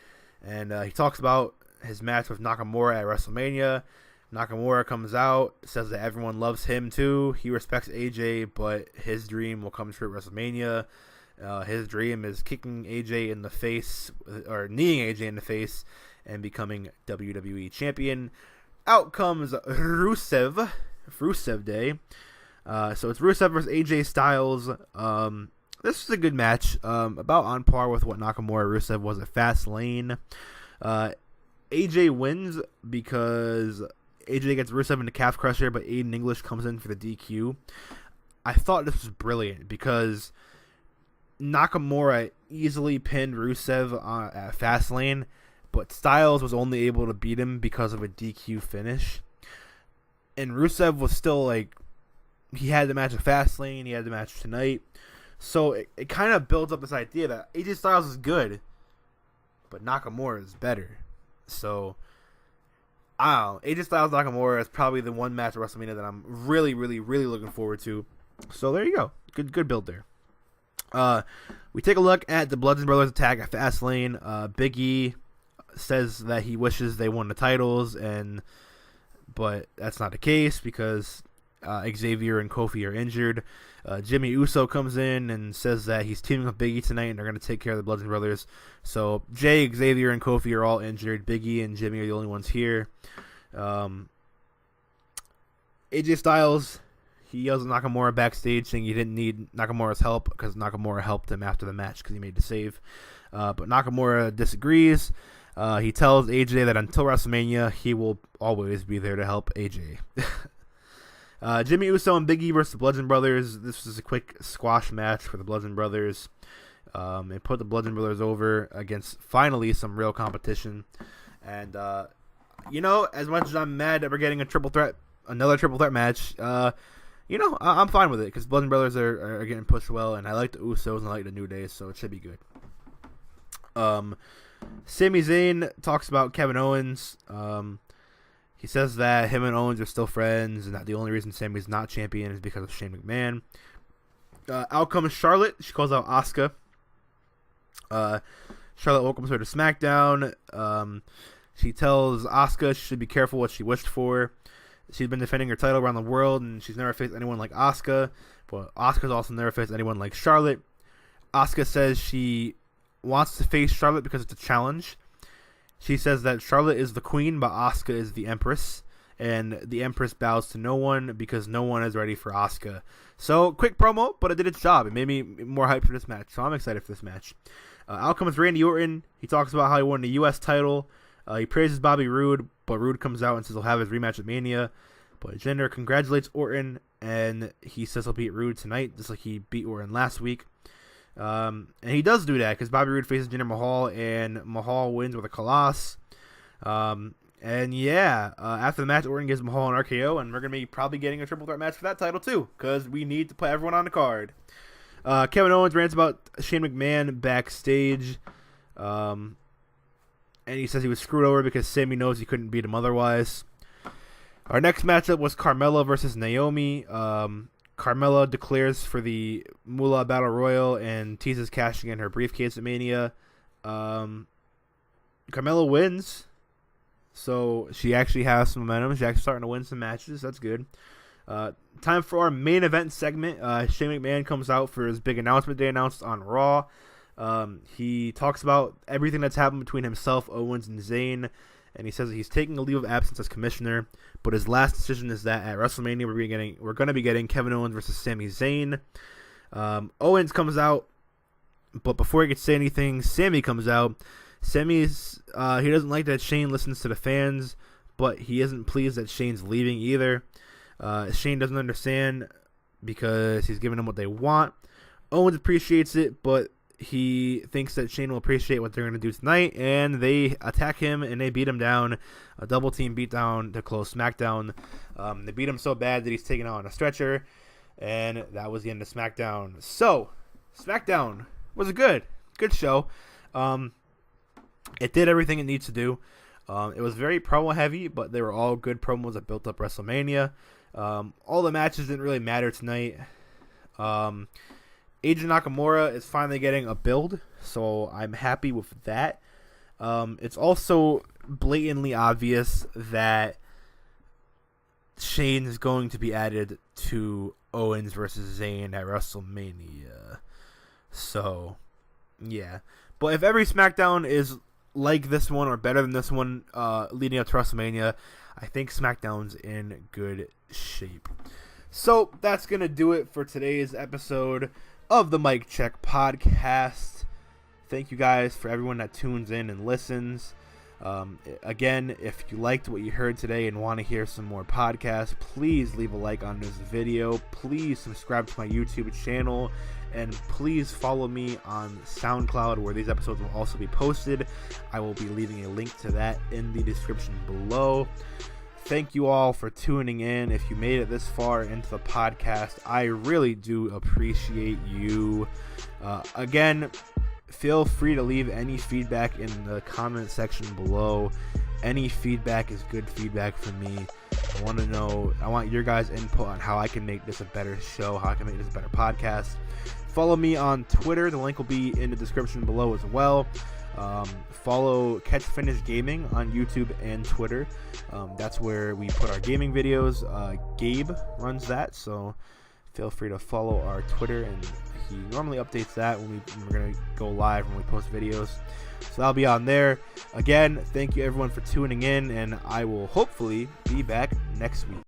and he talks about his match with Nakamura at WrestleMania. Nakamura comes out, says that everyone loves him too. He respects AJ, but his dream will come true at WrestleMania. His dream is kicking AJ in the face, or kneeing AJ in the face, and becoming WWE champion. Out comes Rusev Day. So it's Rusev versus AJ Styles. This was a good match, about on par with what Nakamura Rusev was at Fastlane. AJ wins because AJ gets Rusev in the calf crusher, but Aiden English comes in for the DQ. I thought this was brilliant because Nakamura easily pinned Rusev at Fastlane, but Styles was only able to beat him because of a DQ finish. And Rusev was still like, he had the match at Fastlane, he had the match tonight. So it kind of builds up this idea that AJ Styles is good, but Nakamura is better. So, I don't know. AJ Styles Nakamura is probably the one match at WrestleMania that I'm really, really, really looking forward to. So there you go. Good build there. We take a look at the Bludgeon Brothers attack at Fastlane. Big E says that he wishes they won the titles, but that's not the case because Xavier and Kofi are injured. Jimmy Uso comes in and says that he's teaming with Big E tonight and they're going to take care of the Bludgeon Brothers. So Jay, Xavier, and Kofi are all injured. Big E and Jimmy are the only ones here. AJ Styles, he yells at Nakamura backstage saying he didn't need Nakamura's help because Nakamura helped him after the match because he made the save. But Nakamura disagrees. He tells AJ that until WrestleMania, he will always be there to help AJ. Jimmy Uso and Big E versus the Bludgeon Brothers. This was a quick squash match for the Bludgeon Brothers. It put the Bludgeon Brothers over against finally some real competition. And, as much as I'm mad that we're getting another triple threat match, I'm fine with it because Bludgeon Brothers are getting pushed well, and I like the Usos and I like the New Day, so it should be good. Sami Zayn talks about Kevin Owens. He says that him and Owens are still friends, and that the only reason Sami's not champion is because of Shane McMahon. Out comes Charlotte. She calls out Asuka. Charlotte welcomes her to SmackDown. She tells Asuka she should be careful what she wished for. She's been defending her title around the world, and she's never faced anyone like Asuka. But Asuka's also never faced anyone like Charlotte. Asuka says she wants to face Charlotte because it's a challenge. She says that Charlotte is the queen, but Asuka is the empress. And the empress bows to no one because no one is ready for Asuka. So, quick promo, but it did its job. It made me more hyped for this match. So, I'm excited for this match. Out comes Randy Orton. He talks about how he won the U.S. title. He praises Bobby Roode, but Roode comes out and says he'll have his rematch at Mania. But Jinder congratulates Orton, and he says he'll beat Roode tonight, just like he beat Orton last week. And he does do that because Bobby Roode faces Jinder Mahal, and Mahal wins with a Colossus. And yeah, after the match, Orton gives Mahal an RKO, and we're going to be probably getting a triple threat match for that title too, because we need to put everyone on the card. Kevin Owens rants about Shane McMahon backstage, and he says he was screwed over because Sami knows he couldn't beat him otherwise. Our next matchup was Carmela versus Naomi. Carmela declares for the Moolah Battle Royal and teases cashing in her briefcase at Mania. Carmela wins, so she actually has some momentum. She's actually starting to win some matches. That's good. Time for our main event segment. Shane McMahon comes out for his big announcement they announced on Raw. He talks about everything that's happened between himself, Owens, and Zayn. And he says that he's taking a leave of absence as commissioner, but his last decision is that at WrestleMania we're going to be getting Kevin Owens versus Sami Zayn. Owens comes out, but before he could say anything, Sami comes out. Sami's he doesn't like that Shane listens to the fans, but he isn't pleased that Shane's leaving either. Shane doesn't understand because he's giving them what they want. Owens appreciates it, but he thinks that Shane will appreciate what they're going to do tonight, and they attack him and they beat him down. A double team beatdown to close SmackDown. They beat him so bad that he's taken out on a stretcher, and that was the end of SmackDown. So, SmackDown was a good show. It did everything it needs to do. It was very promo heavy, but they were all good promos that built up WrestleMania. All the matches didn't really matter tonight. Agent Nakamura is finally getting a build, so I'm happy with that. It's also blatantly obvious that Shane is going to be added to Owens versus Zayn at WrestleMania. So, yeah. But if every SmackDown is like this one or better than this one leading up to WrestleMania, I think SmackDown's in good shape. So, that's going to do it for today's episode of the Mic Check podcast. Thank you guys for everyone that tunes in and listens. Again, if you liked what you heard today and want to hear some more podcasts, please leave a like on this video. Please subscribe to my YouTube channel, and please follow me on SoundCloud, where these episodes will also be posted. I will be leaving a link to that in the description below. Thank you all for tuning in. If you made it this far into the podcast, I really do appreciate you. Again, feel free to leave any feedback in the comment section below. Any feedback is good feedback for me. I want your guys' input on how I can make this a better show, how I can make this a better podcast. Follow me on Twitter. The link will be in the description below as well. Follow Catch Finish Gaming on YouTube and Twitter. That's where we put our gaming videos. Gabe runs that, so feel free to follow our Twitter, and he normally updates that when we're going to go live when we post videos. So that'll be on there. Again, thank you everyone for tuning in, and I will hopefully be back next week.